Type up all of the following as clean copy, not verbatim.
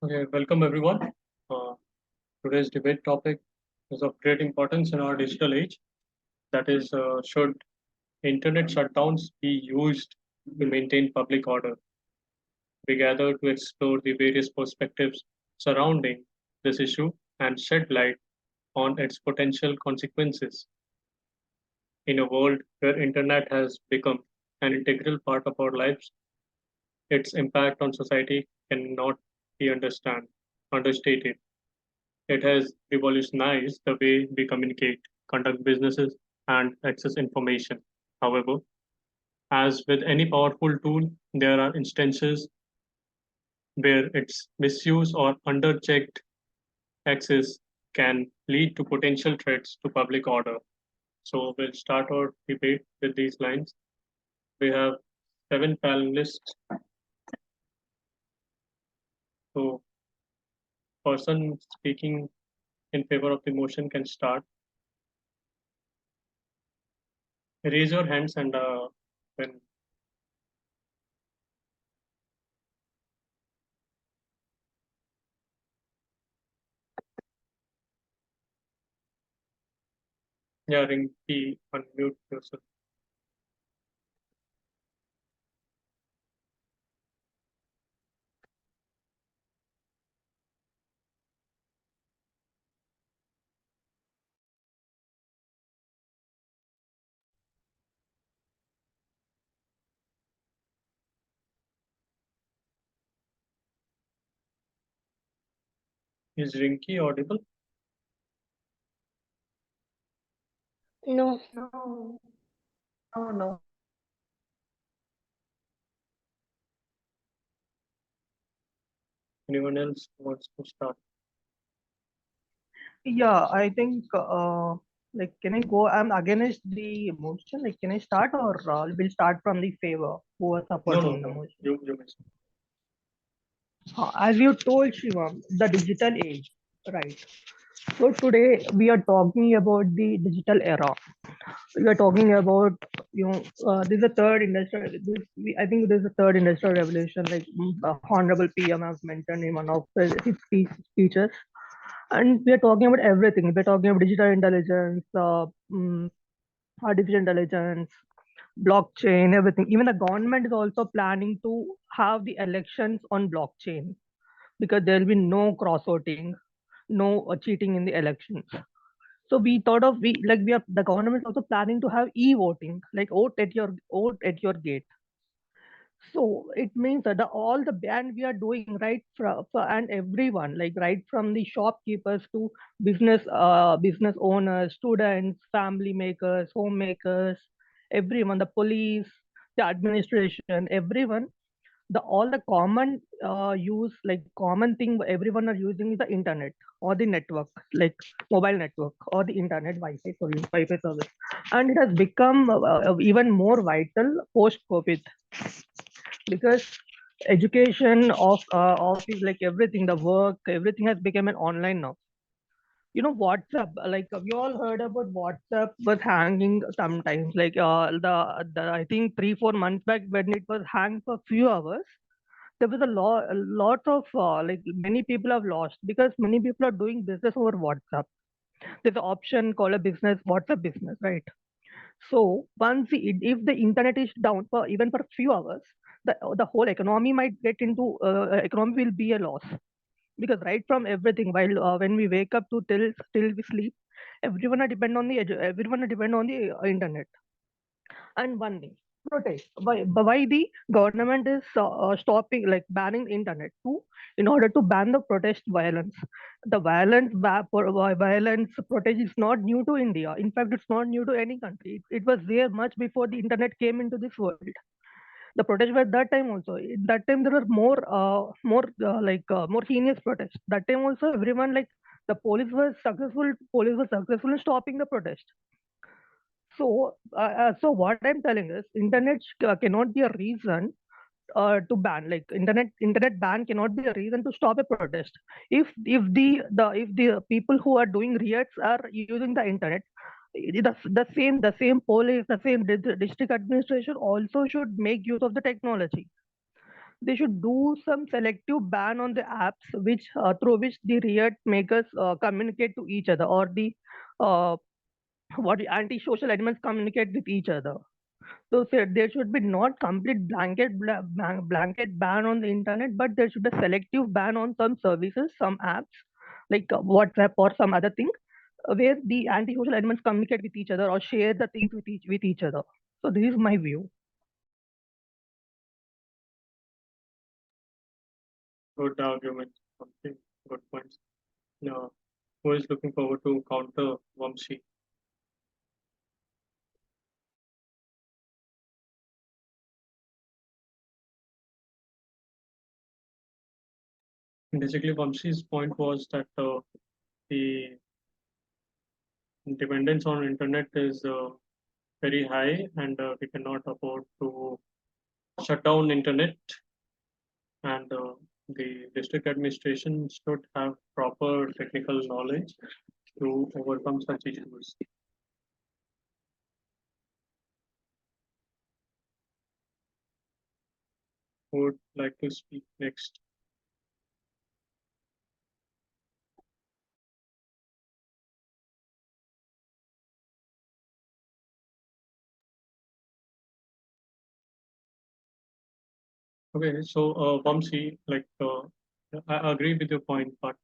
Okay, welcome everyone. Uh, Today's debate topic is of great importance in our digital age. That is, should internet shutdowns be used to maintain public order? We gather to explore the various perspectives surrounding this issue and shed light on its potential consequences. In a world where internet has become an integral part of our lives, its impact on society cannot be understated. It has revolutionized the way we communicate, conduct businesses, and access information. However, as with any powerful tool, there are instances where its misuse or underchecked access can lead to potential threats to public order. So we'll start our debate with these lines. We have seven panelists. So person speaking in favor of the motion can start. Raise your hands and when yeah, Rinky, unmute yourself. Is Rinky audible? No, No, no. Anyone else wants to start? Yeah, I think can I go? I'm against the motion. Like, can I start or we'll start from the favor who are No, no, supporting the no. motion? You missed. As you told Shivam, the digital age, right? So today we are talking about the digital era. We are talking about this is the third industrial. I think this is the third industrial revolution. Like Honorable PM has mentioned in one of his speeches. And we are talking about everything. We're talking about digital intelligence, artificial intelligence, blockchain, everything. Even the government is also planning to have the elections on blockchain because there will be no cross voting, no cheating in the elections. So we thought of we are the government is also planning to have e-voting, like vote at your gate. So it means that all the band we are doing right for and everyone, like right from the shopkeepers to business owners, students, family makers, homemakers, everyone, the police, the administration, everyone, the all the common use like common thing everyone are using is the internet or the network, like mobile network or the internet Wi-Fi service, and it has become even more vital post COVID because education of office, like everything, the work, everything has become an online now. WhatsApp, like we all heard about WhatsApp was hanging sometimes, like the I think 3 4 months back when it was hanged for few hours. There was a lot of like many people have lost because many people are doing business over WhatsApp. There's an option called a business WhatsApp business, right? So if the internet is down for even for a few hours, the whole economy might get into economy will be a loss because right from everything while when we wake up to till we sleep, everyone are depend on the internet. And one thing, protest. Why the government is stopping, like banning internet to in order to ban the protest violence. The violence protest is not new to India. In fact, it's not new to any country. It was there much before the internet came into this world. The protests were that time also. That time there were more heinous protests. That time also everyone, like the police was successful. Police was successful in stopping the protest. So what I'm telling is, internet cannot be a reason to ban. Like internet ban cannot be a reason to stop a protest. If the people who are doing riots are using the internet, the same police, the same district administration also should make use of the technology. they should do some selective ban on the apps which through which the riot makers communicate to each other, or the uh, what the anti-social elements communicate with each other. So there should be not complete blanket ban on the internet, but there should be a selective ban on some services, some apps like WhatsApp or some other thing, where the anti-social elements communicate with each other or share the things with each other. So this is my view. Good argument. Okay, good points. Now, who is looking forward to counter Vamsi? Basically, Vamsi's point was that the dependence on internet is very high, and we cannot afford to shut down internet, and the district administration should have proper technical knowledge to overcome such issues. Who would like to speak next? Okay, so Vamsi, I agree with your point, but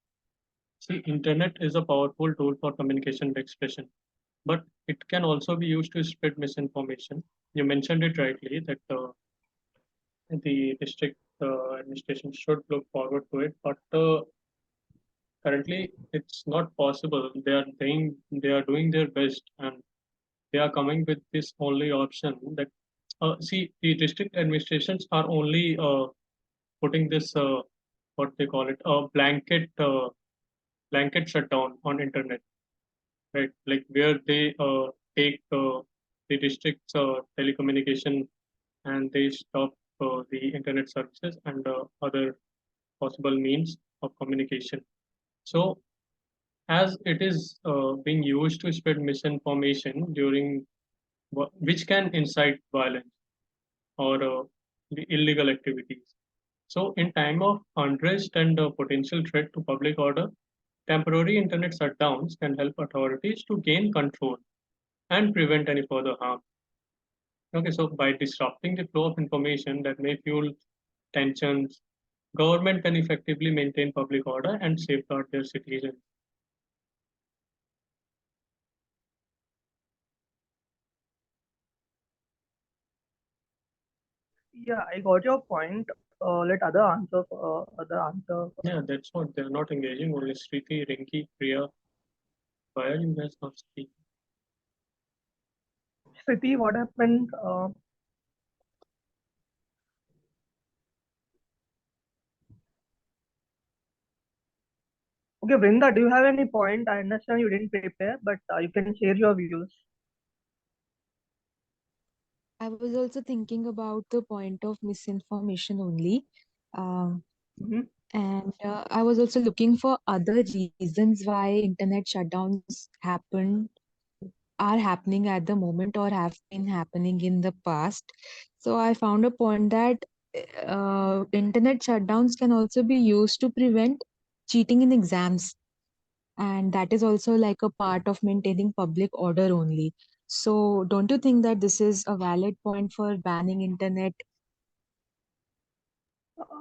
see, internet is a powerful tool for communication and expression, but it can also be used to spread misinformation. You mentioned it rightly that the district administration should look forward to it, but currently it's not possible. They are doing their best, and they are coming with this only option that see, the district administrations are only putting this what they call it, a blanket shutdown on internet, right? Like where they take the district's telecommunication, and they stop the internet services and other possible means of communication. So as it is being used to spread misinformation during which can incite violence or the illegal activities. So in time of unrest and potential threat to public order, temporary internet shutdowns can help authorities to gain control and prevent any further harm. Okay, so by disrupting the flow of information that may fuel tensions, government can effectively maintain public order and safeguard their citizens. Yeah, I got your point. Let other answer. Yeah, that's what they're not engaging. Only Sriti, Rinki, Priya, why are you guys not speaking? Kriti, what happened? Okay, Vrinda, do you have any point? I understand you didn't prepare, but you can share your views. I was also thinking about the point of misinformation only. Um, Mhm. and I was also looking for other reasons why internet shutdowns are happening at the moment or have been happening in the past. So I found a point that internet shutdowns can also be used to prevent cheating in exams, and that is also like a part of maintaining public order only. So don't you think that this is a valid point for banning internet?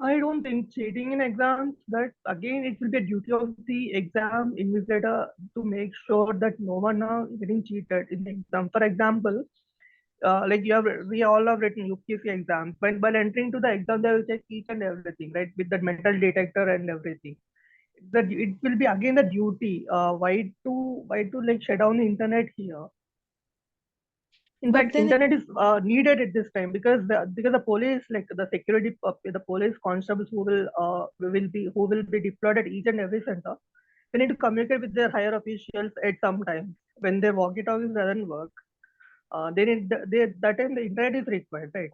I don't think cheating in exams, that again, it will be a duty of the exam invigilator to make sure that no one are getting cheated in the exam. For example, like we all have written UPSC exams, but while entering to the exam, they will check each and everything, right, with the metal detector and everything. That it will be again the duty. Why to like shut down the internet here? In But fact, then internet is needed at this time because the police, like the security, the police constables who will be deployed at each and every center, they need to communicate with their higher officials at some time when their walkie-talkies doesn't work. They need that time the internet is required, right?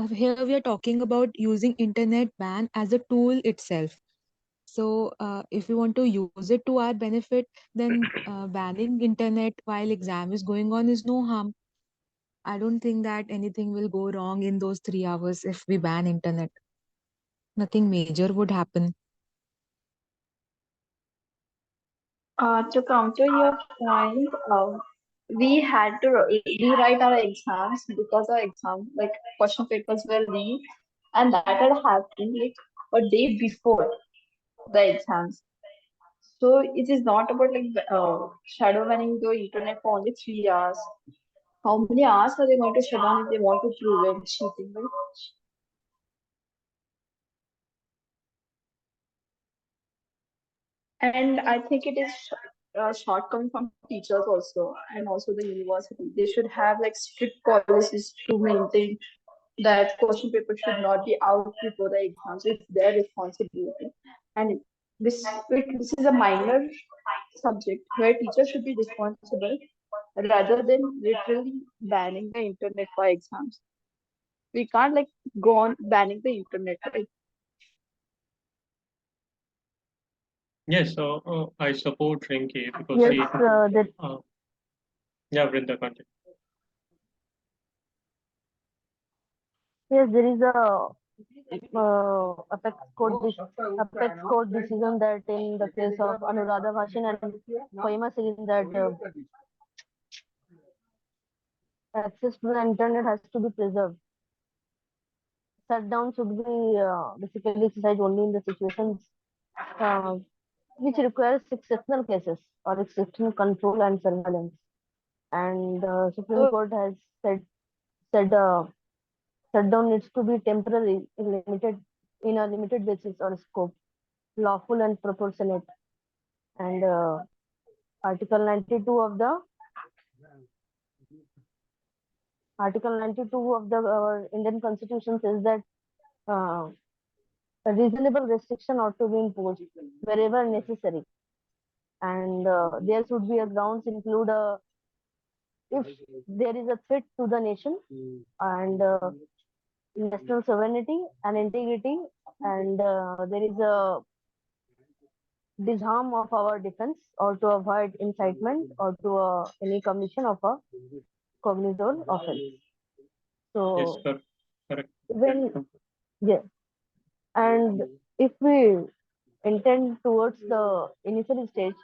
here we are talking about using internet ban as a tool itself. So if we want to use it to our benefit, then banning internet while exam is going on is no harm. I don't think that anything will go wrong in those 3 hours if we ban internet. Nothing major would happen. To counter your point, we had to rewrite our exams because our exam, like question papers were leaked, and that had happened like a day before the exams. So it is not about like shadow banning the internet for only 3 hours. How many hours are they going to shut down if they want to prevent cheating? Right? And I think it is shortcoming from teachers also, and also the university. They should have like strict policies to maintain that question paper should not be out before the exams. It's their responsibility. And this is a minor subject where teachers should be responsible rather than literally banning the internet for exams. We can't like go on banning the internet, right? Yes, I support Rinki because Yes, see, that uh, yeah, Vrinda, continue. yes, there is a apex court decision that in the case of Anuradha Bhashan and famous in that access to the internet has to be preserved. Shutdown should be basically exercised only in the situations uh, which requires exceptional cases or exceptional control and surveillance. And Supreme So Court has said shutdown needs to be temporary, limited in a limited basis or scope, lawful and proportionate. And Article 92 of the Article 92 of the Indian Constitution says that a reasonable restriction ought to be imposed wherever necessary, and there should be a grounds include if there is a threat to the nation and national sovereignty and integrity, and there is a disarm of our defense or to avoid incitement or to any commission of a cognizable offense. Yes, So correct. when yeah, and if we intend towards the initial stage,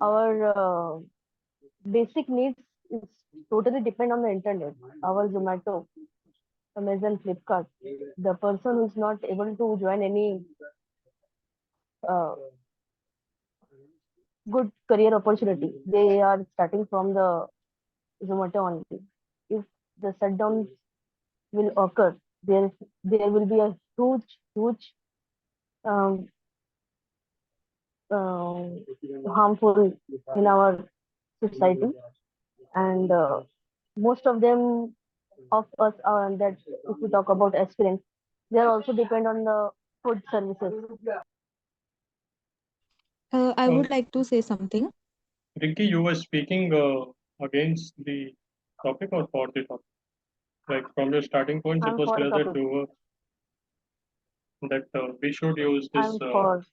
our basic needs is totally depend on the internet. Our Zomato, Amazon, Flipkart. The person who is not able to join any uh, good career opportunity, they are starting from the Zomato only. If the shutdown will occur, there will be a huge um, harmful in our society, and most of them of us are that if we talk about aspirants, they are also depend on the food services. I Uh, would like to say something. Rinki, you were speaking against the topic or for the topic? Like from your starting points, it I'm was for the clear that topic. you were that we should use this. I'm for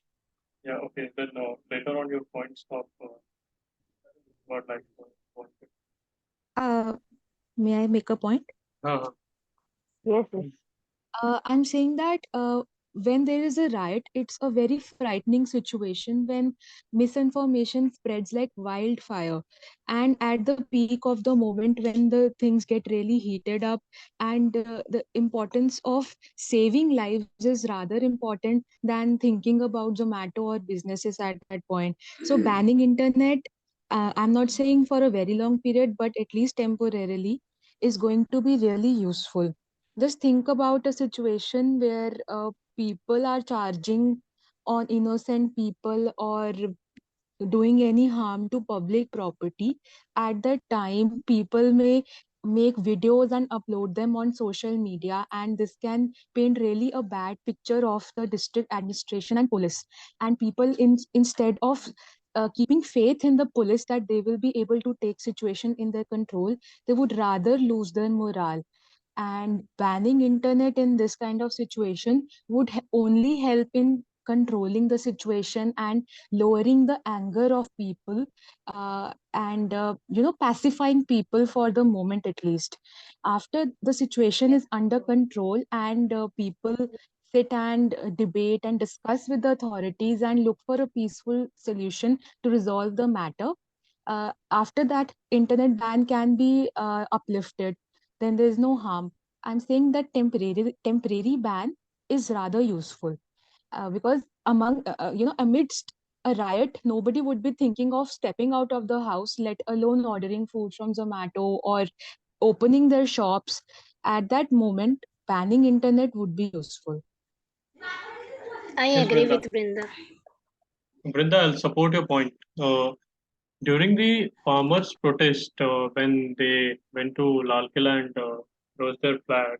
Yeah, okay. Then later on, your points of were like what? Uh, may I make a point? Uh, yes. I'm saying that when there is a riot, it's a very frightening situation when misinformation spreads like wildfire. And at the peak of the moment when the things get really heated up, and the importance of saving lives is rather important than thinking about Zomato or businesses at that point. So, banning internet, I'm not saying for a very long period, but at least temporarily, is going to be really useful. Just think about a situation where people are charging on innocent people or doing any harm to public property. At that time, people may make videos and upload them on social media, and this can paint really a bad picture of the district administration and police. And people, instead of keeping faith in the police that they will be able to take situation in their control, they would rather lose their morale. And banning internet in this kind of situation would only help in controlling the situation and lowering the anger of people, and pacifying people for the moment at least. After the situation is under control and people sit and debate and discuss with the authorities and look for a peaceful solution to resolve the matter, after that internet ban can be uplifted, then there is no harm. I'm saying that temporary ban is rather useful, because amidst a riot, nobody would be thinking of stepping out of the house, let alone ordering food from Zomato or opening their shops. At that moment, banning internet would be useful. I Yes, agree Brinda. with Brinda. Brinda, I'll support your point. During the farmers' protest, when they went to Lal Killa and rose their flag,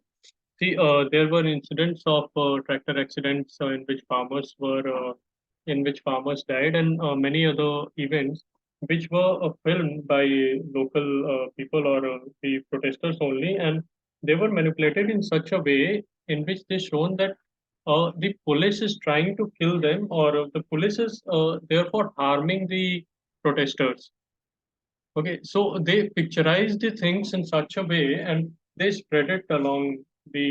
see, there were incidents of tractor accidents in which farmers died, and many other events which were filmed by local people or the protesters only, and they were manipulated in such a way in which they shown that the police is trying to kill them, or the police is therefore harming the protesters. Okay, so they picturize the things in such a way and they spread it along the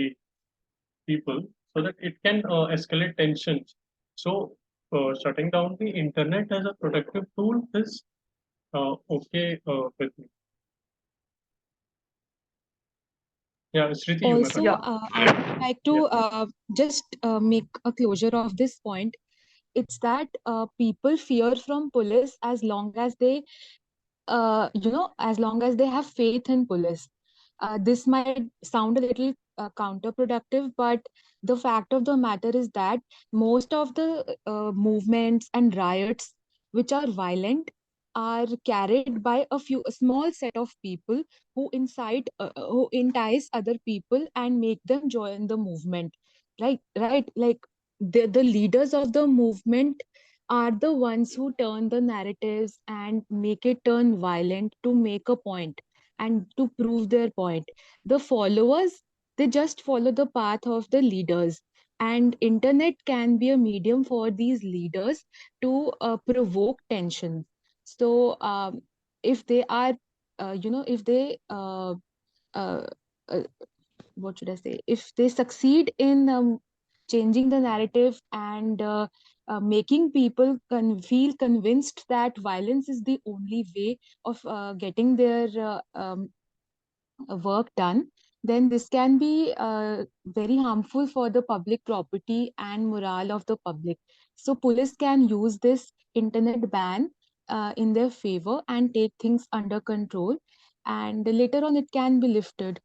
people so that it can escalate tensions. So, shutting down the internet as a productive tool is okay with me. Yeah, Sriti, you may Also, continue. I would like to just make a closure of this point. It's that people fear from police as long as they as long as they have faith in police. This might sound a little counterproductive, but the fact of the matter is that most of the movements and riots which are violent are carried by a small set of people who entice other people and make them join the movement. Right, like the leaders of the movement are the ones who turn the narratives and make it turn violent to make a point and to prove their point. The followers, they just follow the path of the leaders, and internet can be a medium for these leaders to provoke tension. So if they are if they uh, uh, what should I say, if they succeed in changing the narrative and making people feel convinced that violence is the only way of getting their work done, then this can be very harmful for the public property and morale of the public. So police can use this internet ban in their favor and take things under control, and later on it can be lifted.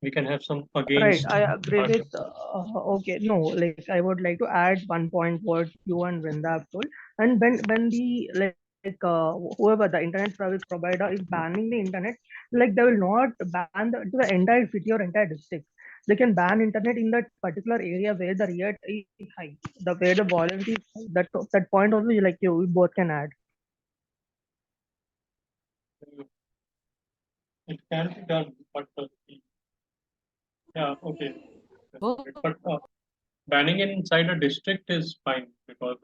We can have some Right, against I agree with. argument. Okay, no, like I would like to add one point what you and Vrinda have told. And when the whoever the internet service provider is banning the internet, like they will not ban to the entire city or entire district. They can ban internet in that particular area where the rate is high, the where the violence is high. That point also like you both can add. It can be done, but yeah, okay. But banning inside a district is fine because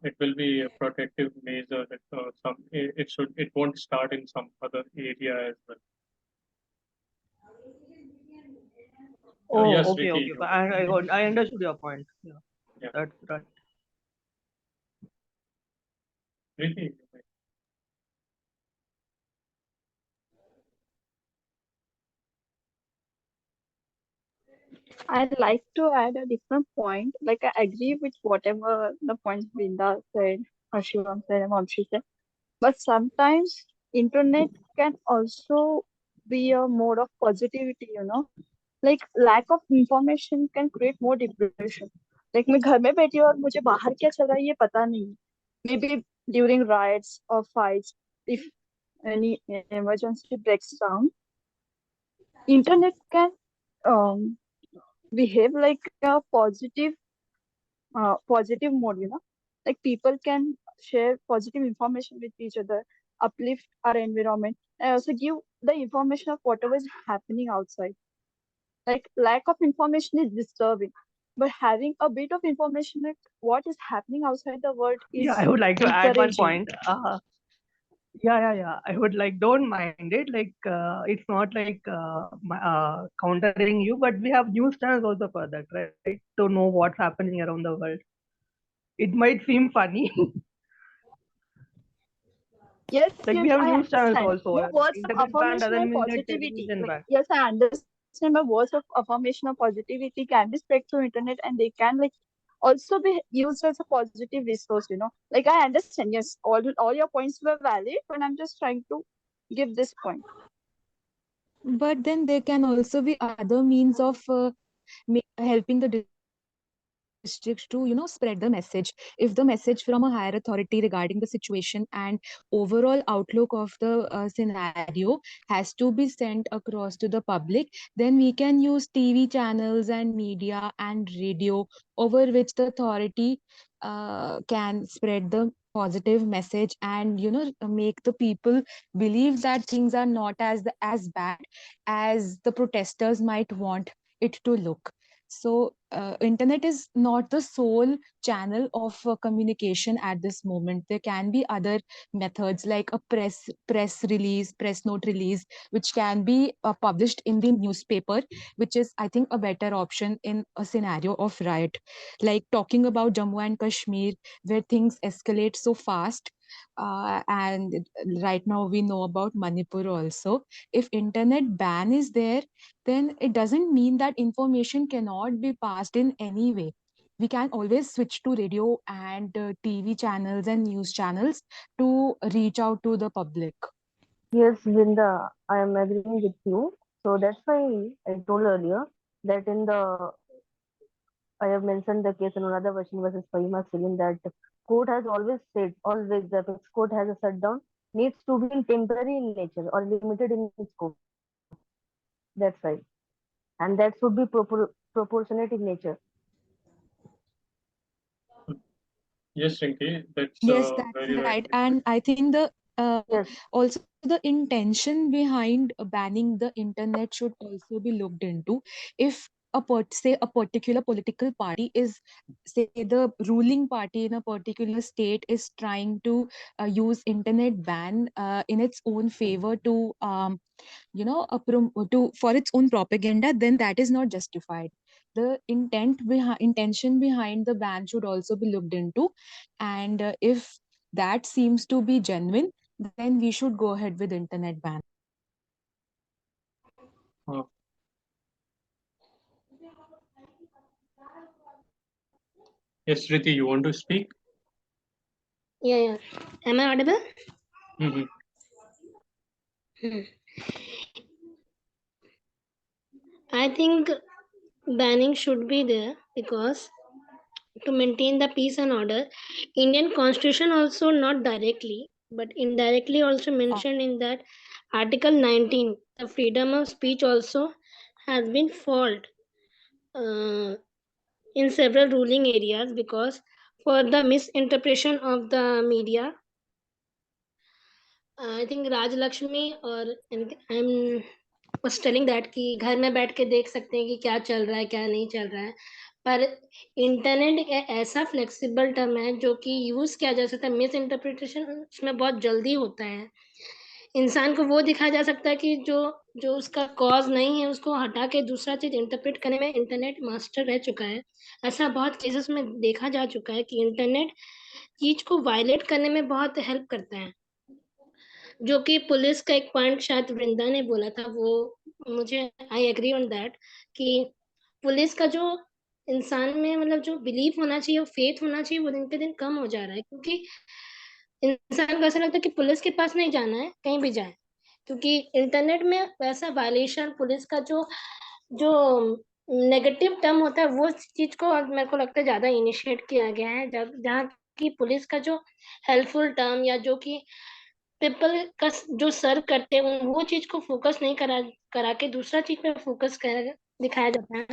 it will be a protective measure that it won't start in some other area as well. Oh, Yes, okay, Ricky, okay. I understood your point. Yeah, yeah, that's right. Ricky. I'd like to add a different point. Like I agree with whatever the points Brinda said, or Shivam said, and Vamshi said. But sometimes internet can also be a mode of positivity, you know. Like lack of information can create more depression. Like मैं घर में बैठी हूँ और मुझे बाहर क्या चल रहा है ये पता नहीं. Maybe during riots or fights, if any emergency breaks down, internet can um, behave like a positive mode, you know, like people can share positive information with each other, uplift our environment, and also give the information of whatever is happening outside. Like lack of information is disturbing, but having a bit of information like what is happening outside the world Yeah, is I would like to add one encouraging. point. Yeah. I would like, don't mind it. Like, it's not like countering you, but we have news channels also for that, right? To know what's happening around the world. It might seem funny. Yes, Like, we yes, have I news channels understand. also. Your words of Internet ban affirmation doesn't and mean that positivity. television Like, ban. yes, I understand. My words of affirmation or positivity can be spread through internet, and they can like also be used as a positive resource. Like I understand. Yes, all your points were valid, but I'm just trying to give this point. But then there can also be other means of helping the districts to, spread the message. If the message from a higher authority regarding the situation and overall outlook of the scenario has to be sent across to the public, then we can use TV channels and media and radio, over which the authority can spread the positive message and make the people believe that things are not as bad as the protesters might want it to look. So internet is not the sole channel of communication at this moment. There can be other methods like a press note release, which can be published in the newspaper, which is, I think, a better option in a scenario of riot. Like talking about Jammu and Kashmir, where things escalate so fast, and right now we know about Manipur also. If internet ban is there, then it doesn't mean that information cannot be passed in any way. We can always switch to radio and TV channels and news channels to reach out to the public. Yes, Vinda, I am agreeing with you. So that's why I told earlier that in the I have mentioned the case in another version versus Pahima Salim that court has always said, always the apex court has a shutdown needs to be temporary in nature or limited in scope. That's right. And that should be proportionate in nature. Yes, Rinki, that's Yes, that's very right. rightly said. And I think Yes, also the intention behind banning the internet should also be looked into. If say a particular political party is, say, the ruling party in a particular state is trying to use internet ban in its own favor to for its own propaganda, then that is not justified. The intention behind the ban should also be looked into, and if that seems to be genuine, then we should go ahead with internet ban. Uh, yes, Riti, you want to speak? Yeah. Am I audible? Mm-hmm. Hmm. I think banning should be there because to maintain the peace and order. Indian Constitution also not directly but indirectly also mentioned in that Article 19. The freedom of speech also has been fought in several ruling areas because for the misinterpretation of the media. I think Raj Lakshmi और I'm was telling that कि घर में बैठ के देख सकते हैं कि क्या चल रहा है क्या नहीं चल रहा है, पर इंटरनेट एक ऐसा फ्लेक्सिबल टर्म है जो कि यूज किया जा सकता है. मिस इंटरप्रिटेशन उसमें बहुत जल्दी होता है. इंसान को वो दिखाया जा सकता है कि जो जो उसका कॉज नहीं है उसको हटा के दूसरा चीज इंटरप्रेट करने में इंटरनेट मास्टर रह चुका है. ऐसा बहुत केसेस में देखा जा चुका है कि इंटरनेट चीज को वायलेट करने में बहुत हेल्प करता है. जो कि पुलिस का एक पॉइंट शायद वृंदा ने बोला था, वो मुझे आई एग्री ऑन दैट कि पुलिस का जो इंसान में मतलब जो बिलीफ होना चाहिए, वो फेथ होना चाहिए, वो दिन पे दिन कम हो जा रहा है. क्योंकि इंसान को ऐसा लगता है कि पुलिस के पास नहीं जाना है, कहीं भी जाए, क्योंकि इंटरनेट में वैसा वायलेशन पुलिस का जो जो नेगेटिव टर्म होता है वो चीज को मेरे को लगता है ज्यादा इनिशिएट किया गया है, जहाँ की पुलिस का जो हेल्पफुल टर्म या जो कि पीपल का जो सर्व करते हैं वो चीज को फोकस नहीं करा के दूसरा चीज पे फोकस कर दिखाया जाता है.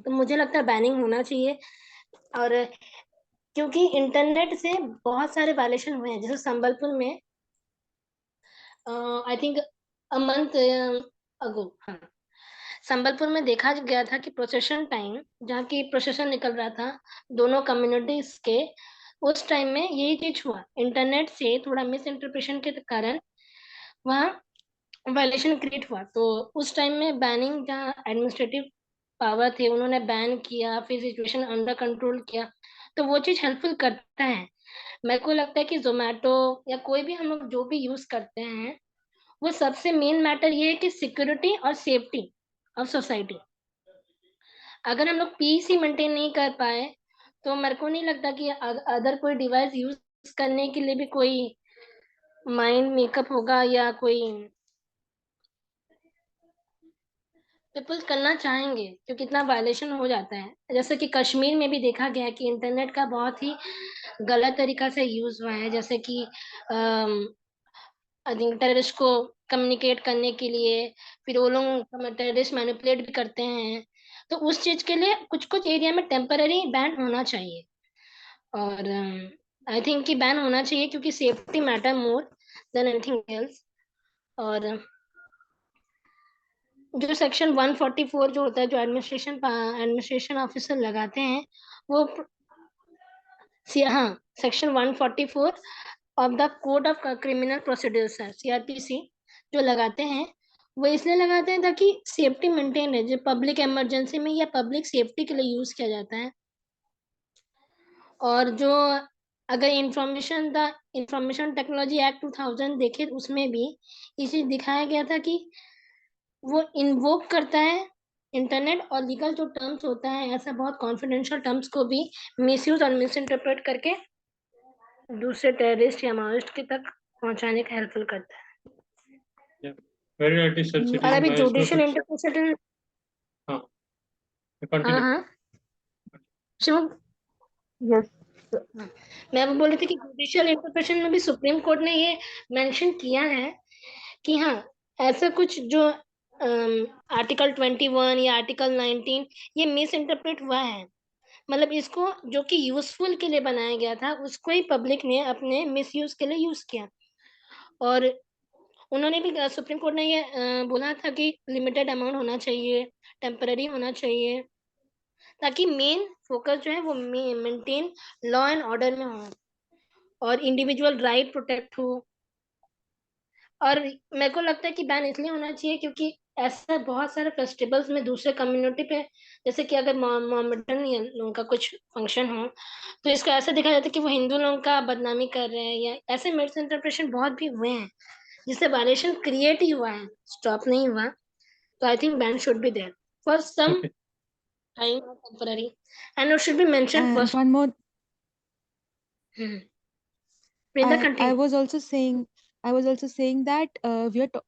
तो मुझे लगता है बैनिंग होना चाहिए. और क्योंकि इंटरनेट से बहुत सारे वायलेशन हुए हैं, जैसे संबलपुर में I think a month ago, हाँ, संबलपुर में देखा गया था कि प्रोसेशन टाइम, जहाँ की प्रोसेशन निकल रहा था दोनों कम्युनिटीज के, उस टाइम में यही चीज हुआ। इंटरनेट से थोड़ा मिस इंटरप्रिटेशन के कारण वहाँ वायलेशन क्रिएट हुआ। तो उस टाइम में बैनिंग, जहाँ एडमिनिस्ट्रेटिव पावर थे उन्होंने बैन किया, फिर सिचुएशन अंडर कंट्रोल किया, तो वो चीज हेल्पफुल करता है। मेरे को लगता है कि जोमेटो या कोई भी हम लोग जो भी यूज करते हैं, वो सबसे मेन मैटर ये है कि सिक्योरिटी और सेफ्टी ऑफ सोसाइटी। अगर हम लोग पीस ही मेंटेन नहीं कर पाए, तो मेरे को नहीं लगता कि अदर कोई डिवाइस यूज करने के लिए भी कोई माइंड मेकअप होगा या कोई पीपल्स करना चाहेंगे, क्योंकि इतना वायलेशन हो जाता है। जैसे कि कश्मीर में भी देखा गया है कि इंटरनेट का बहुत ही गलत तरीका से यूज हुआ है। जैसे कि आई थिंक टेररिस्ट को कम्युनिकेट करने के लिए, फिर वो लोग टेररिस्ट मैनिपुलेट भी करते हैं। तो उस चीज के लिए कुछ कुछ एरिया में टेम्पररी बैन होना चाहिए। और आई थिंक कि बैन होना चाहिए, क्योंकि safety matter more than anything else. और जो सेक्शन 144 जो होता है, जो एडमिनिस्ट्रेशन ऑफिसर लगाते हैं, वो हाँ, section 144 of the code of criminal procedures है, सीआरपीसी, जो लगाते हैं वो इसलिए लगाते हैं ताकि सेफ्टी मेंटेन रहे, जो पब्लिक इमरजेंसी में या पब्लिक सेफ्टी के लिए यूज किया जाता है। और जो अगर इंफॉर्मेशन टेक्नोलॉजी एक्ट 2000 देखे, उसमें भी ये चीज दिखाया गया था कि वो इन्वोक करता है इंटरनेट, और लीगल जो टर्म्स होता है, ऐसा बहुत कॉन्फिडेंशियल टर्म्स को भी मिसयूज और मिस इंटरप्रेट करके दूसरे टेररिस्ट या माओइस्ट के तक पहुंचाने का हेल्पफुल करता है। वेरी राइटली सर और सिटी, अभी मैं इसमें जुडिशियल कुछ इंटरप्रिटेशन, हाँ हाँ कंटिन्यू। हाँ शिवम, Yes. मैं वो बोल रही थी कि जुडिशियल इंटरप्रिटेशन में भी सुप्रीम कोर्ट ने ये मेंशन किया है कि हाँ, ऐसा कुछ जो आर्टिकल 21 या आर्टिकल 19 ये मिस इंटरप्रेट हुआ है। मतलब इसको जो कि यूजफुल के लिए बनाया गया था, उसको ही पब्लिक ने अपने मिस यूज के लिए यूज किया। और उन्होंने भी, सुप्रीम कोर्ट ने ये बोला था कि लिमिटेड अमाउंट होना चाहिए, टेम्पररी होना चाहिए, ताकि मेन फोकस जो है वो मेंटेन लॉ एंड ऑर्डर में हो और इंडिविजुअल राइट प्रोटेक्ट हो। और मेरे को लगता है कि बैन इसलिए होना चाहिए क्योंकि ऐसा बहुत सारे फेस्टिवल्स में दूसरे कम्युनिटी पे, जैसे कि अगर मोहम्मडन या लोगों का कुछ फंक्शन हो, तो इसको ऐसा देखा जाता है कि वो हिंदू लोगों का बदनामी कर रहे हैं, या ऐसे मिस इंटरप्रिटेशन बहुत भी हुए हैं जिससे वायलेशन क्रिएट ही हुआ है, स्टॉप नहीं हुआ। तो I think ban should be there for some okay time और temporary, and it should be mention And first. one more, Brinda, I continue. was also saying, that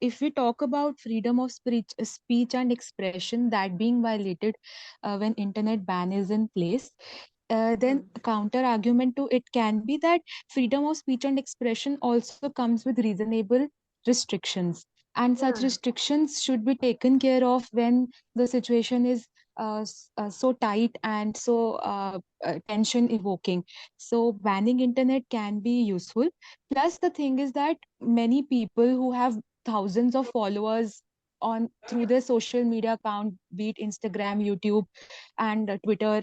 if we talk about freedom of speech and expression that being violated when internet ban is in place, then counter argument to it can be that freedom of speech and expression also comes with reasonable restrictions, and such Yeah. restrictions should be taken care of when the situation is so tight and so tension evoking. So banning internet can be useful. Plus the thing is that many people who have thousands of followers on through their social media account, be it Instagram, YouTube, and Twitter,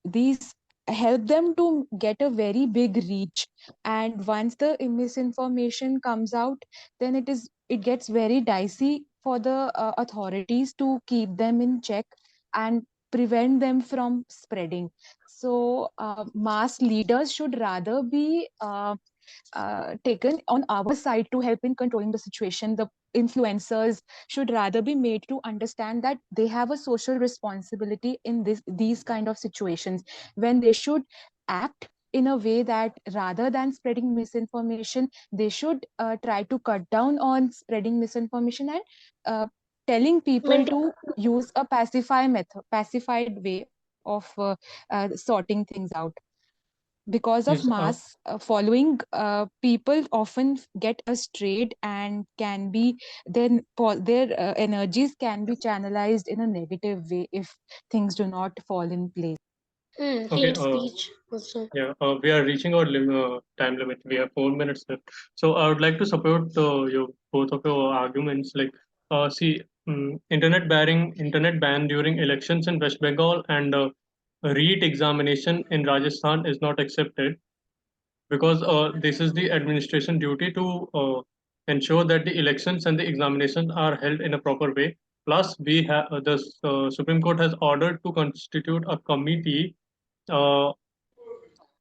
these help them to get a very big reach. And once the misinformation comes out, then it gets very dicey for the authorities to keep them in check and prevent them from spreading. So mass leaders should rather be taken on our side to help in controlling the situation. The influencers should rather be made to understand that they have a social responsibility in these kind of situations, when they should act in a way that rather than spreading misinformation, they should try to cut down on spreading misinformation and telling people to use a pacified way of sorting things out. Because of yes mass following, people often get astray and can be their energies can be channelized in a negative way if things do not fall in place. okay Hate speech also. yeah, we are reaching our time limit. We have 4 minutes left. So I would like to support your both of your arguments. Like, see, internet ban during elections in West Bengal and REIT examination in Rajasthan is not accepted because this is the administration duty to ensure that the elections and the examinations are held in a proper way. Plus, we have the Supreme Court has ordered to constitute a committee uh,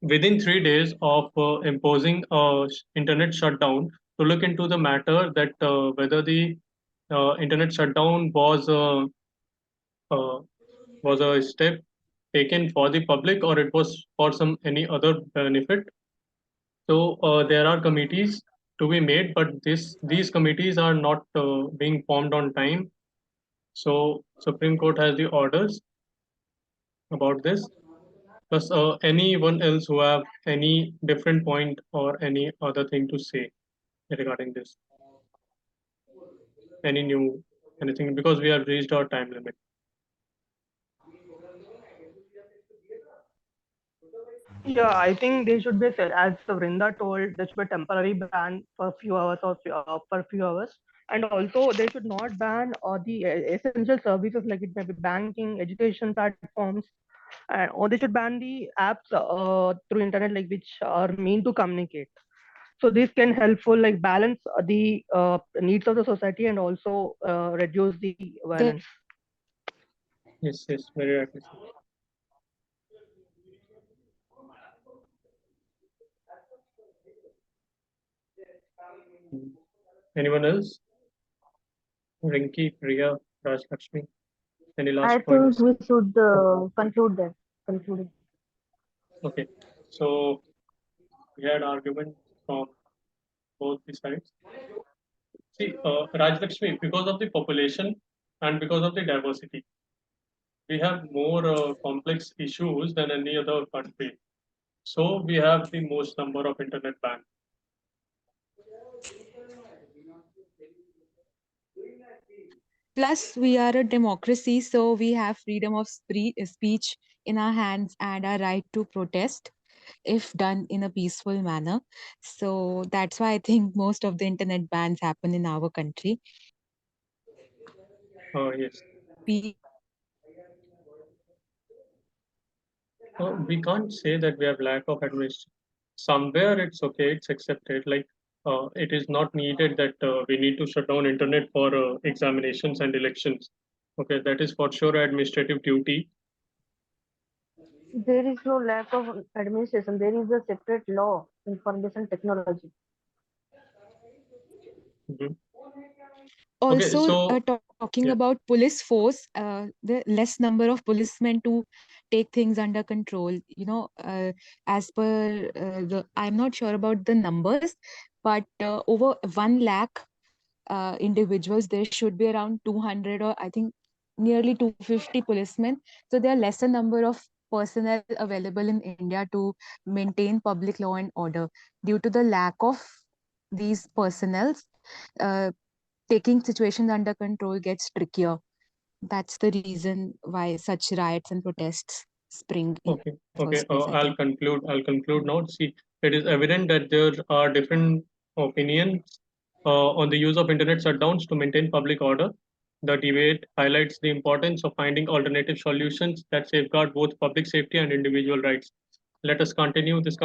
within 3 days of imposing a internet shutdown to look into the matter that whether the internet shutdown uh, was a step taken for the public or it was for some any other benefit. So there are committees to be made, but these committees are not being formed on time. So Supreme Court has the orders about this. Plus, anyone else who have any different point or any other thing to say regarding this, any new anything because we have reached our time limit. Yeah, I think they should be said, as Vrinda told, there should be a temporary ban for a few hours or for a few hours. And also, they should not ban the essential services like it may be banking, education platforms, or they should ban the apps through internet like which are mean to communicate. So this can helpful like balance the needs of the society and also reduce the There violence. Yes, yes, very rightly said. Mm. Anyone else? Rinki, Priya, Raj Lakshmi, any last I think points? we should conclude that. Conclude. Okay, so we had argument from both the sides. See, Raj Lakshmi, because of the population and because of the diversity, we have more complex issues than any other country. So we have the most number of internet bans. Plus, we are a democracy, so we have freedom of speech in our hands and our right to protest if done in a peaceful manner. So that's why I think most of the internet bans happen in our country. Yes. Pe- We can't say that we have lack of administration. Somewhere it's okay, it's accepted. Like it is not needed that we need to shut down internet for examinations and elections. Okay, that is for sure administrative duty. There is no lack of administration. There is a separate law, information technology. Mhm. Okay, Also, so talking yeah, about police force, the less number of policemen to take things under control. As per I'm not sure about the numbers, but over 1 lakh individuals, there should be around 200 or I think nearly 250 policemen. So there are lesser number of personnel available in India to maintain public law and order. Due to the lack of these personnel, uh, taking situations under control gets trickier. That's the reason why such riots and protests spring in okay, the okay. first place, I I'll think. conclude. I'll conclude now. See, it is evident that there are different opinions on the use of internet shutdowns to maintain public order. The debate highlights the importance of finding alternative solutions that safeguard both public safety and individual rights. Let us continue this